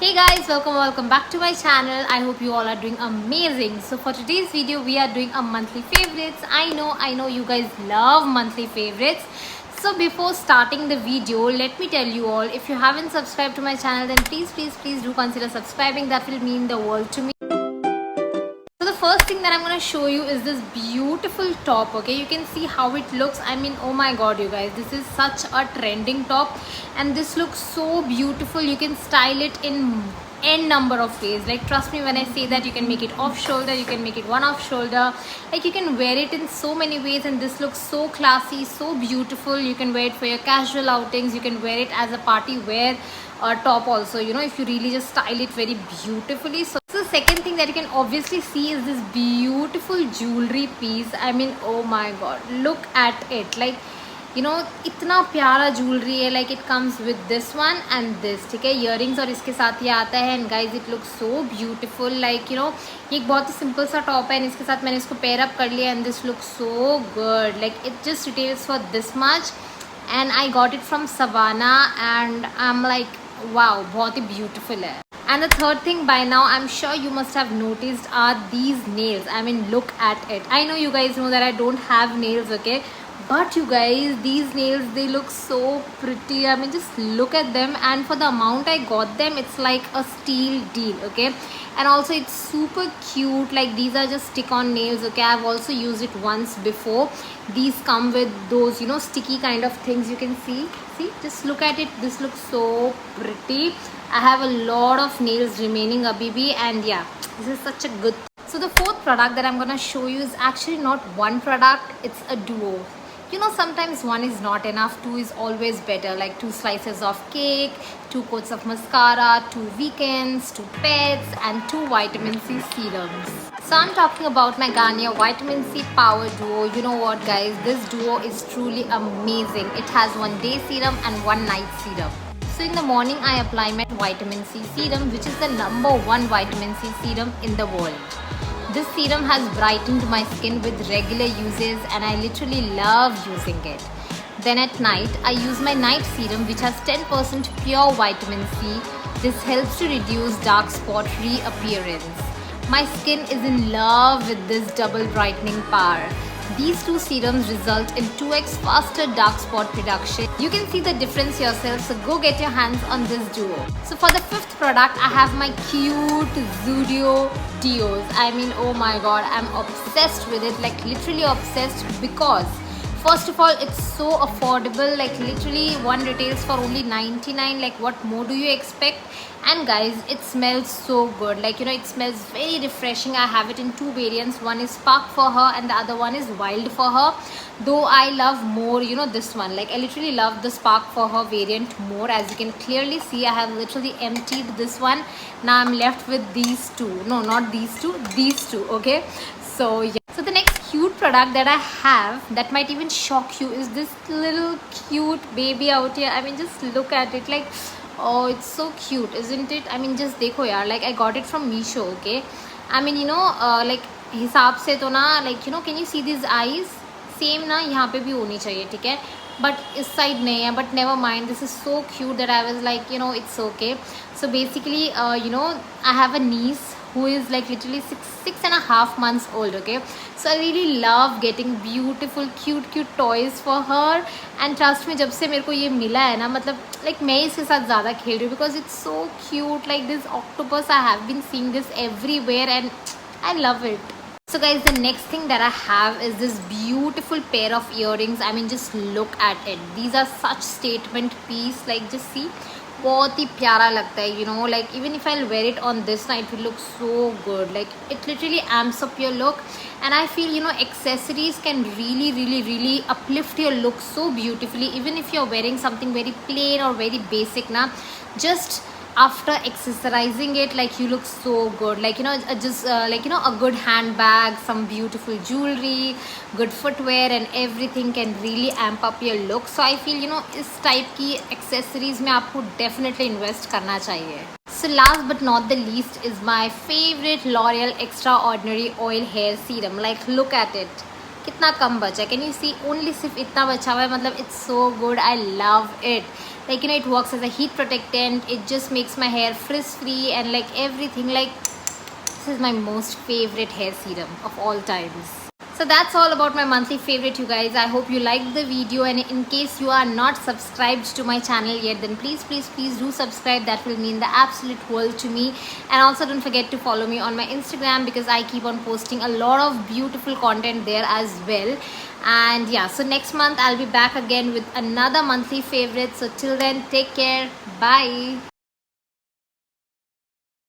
Hey guys, welcome back to my channel. I hope you all are doing amazing. So for today's video we are doing a monthly favorites. I know you guys love monthly favorites. So before starting the video, let me tell you all, if you haven't subscribed to my channel, then please do consider subscribing. That will mean the world to me. So the first thing that I'm going to show you is this beautiful top. Okay, you can see how it looks. I mean, oh my god, you guys, this is such a trending top and this looks so beautiful. You can style it in n number of ways. Like, trust me when I say that. You can make it off shoulder, you can make it one off shoulder, like you can wear it in so many ways, and this looks so classy, so beautiful. You can wear it for your casual outings, you can wear it as a party wear top also, you know, if you really just style it very beautifully. So the second thing that you can obviously see is this beautiful jewelry piece. I mean, oh my god, look at it. Like, you know, इतना प्यारा jewelry है. Like, it comes with this one and this, ठीक है, earrings और इसके साथ ये आता है. And guys, it looks so beautiful. Like, you know, ये एक बहुत ही simple सा top है, and इसके साथ मैंने इसको pair up कर लिया, and this looks so good. Like, it just retails for this much, and I got it from Savannah, and I'm like, wow, बहुत ही beautiful है. And the third thing, by now I'm sure you must have noticed, are these nails. I mean, look at it. I know you guys know that I don't have nails, okay, but you guys, these nails, they look so pretty. I mean, just look at them, and for the amount I got them, it's like a steal deal, okay. And also it's super cute. Like, these are just stick-on nails, okay. I've also used it once before. These come with those, you know, sticky kind of things. You can see, just look at it. This looks so pretty. I have a lot of nails remaining, Abibi, and yeah, this is such a good thing. So the fourth product that I'm gonna show you is actually not one product, it's a duo. You know, sometimes one is not enough, two is always better. Like 2 slices of cake, 2 coats of mascara, 2 weekends, 2 pets, and 2 vitamin C serums. So I'm talking about my Garnier Vitamin C Power Duo. You know what, guys, this duo is truly amazing. It has 1 day serum and 1 night serum. So in the morning I apply my vitamin C serum, which is the #1 vitamin C serum in the world. This serum has brightened my skin with regular uses, and I literally love using it. Then at night, I use my night serum, which has 10% pure vitamin C. This helps to reduce dark spot reappearance. My skin is in love with this double brightening power. These 2 serums result in 2x faster dark spot reduction. You can see the difference yourself, so go get your hands on this duo. So for the 5th product, I have my cute Zudio Deos. I mean, oh my god, I'm obsessed with it, like literally obsessed, because first of all, it's so affordable. Like, literally one retails for only 99. Like, what more do you expect? And guys, it smells so good. Like, you know, it smells very refreshing. I have it in 2 variants. One is Spark for her and the other one is Wild for her. Though I love more, you know, this one. Like, I literally love the Spark for her variant more. As you can clearly see, I have literally emptied this one. Now I'm left with these 2. No, not these 2. These 2, okay? So yeah. So the next cute product that I have that might even shock you is this little cute baby out here. I mean, just look at it. Like, oh, it's so cute, isn't it? I mean, just dekho yaar. Like, I got it from Meesho, okay. I mean, you know, like हिसाब से तो ना, like, you know, can you see these eyes? Same ना यहाँ पे भी होनी चाहिए, ठीक है, but इस side नहीं है. But never mind, this is so cute that I was like, you know, it's okay. So basically, you know, I have a niece who is like literally 6.5 months old, okay. So I really love getting beautiful cute toys for her, and trust me, जब से मेरे को ये मिला है ना, मतलब like मैं इसके साथ ज़्यादा खेल रही हूँ, because it's so cute. Like this octopus, I have been seeing this everywhere and I love it. So guys, the next thing that I have is this beautiful pair of earrings. I mean, just look at it. These are such statement piece. Like, just see, बहुत ही प्यारा लगता है, you know. Like, even if I'll wear it on this night, it will look so good. Like, it literally amps up your look, and I feel, you know, accessories can really uplift your look so beautifully. Even if you're wearing something very plain or very basic na, just after accessorizing it, like, you look so good. Like, you know, just like, you know, a good handbag, some beautiful jewelry, good footwear, and everything can really amp up your look. So I feel, you know, इस type की accessories में आपको definitely invest करना चाहिए. So last but not the least is my favorite L'Oreal Extraordinary Oil Hair Serum. Like, look at it. कितना कम बचा है, can you see, only सिर्फ इतना बचा हुआ है. मतलब it's so good, I love it. like it works as a heat protectant. It just makes my hair frizz free and like everything. Like this is my most favorite hair serum of all times. So that's all about my monthly favorite, you guys. I hope you liked the video, and in case you are not subscribed to my channel yet, then please do subscribe. That will mean the absolute world to me. And also don't forget to follow me on my Instagram, because I keep on posting a lot of beautiful content there as well. And yeah, so next month I'll be back again with another monthly favorite. So till then, take care. Bye.